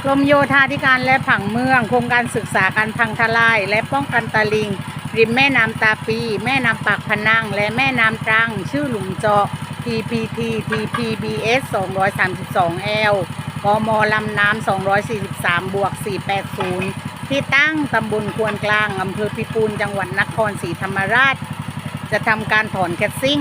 กรมโยธาธิการและผังเมืองโครงการศึกษาการพังทลายและป้องกันตลิ่งริมแม่น้ำตาปีแม่น้ำปากพนังและแม่น้ำตรังชื่อหลุมเจาะ TPT TPBS 232L กมลำน้ำ243บวก480ที่ตั้งตำบลควนกลางอำเภอพิปูนจังหวัดนครศรีธรรมราชจะทำการถอนแคสซิ่ง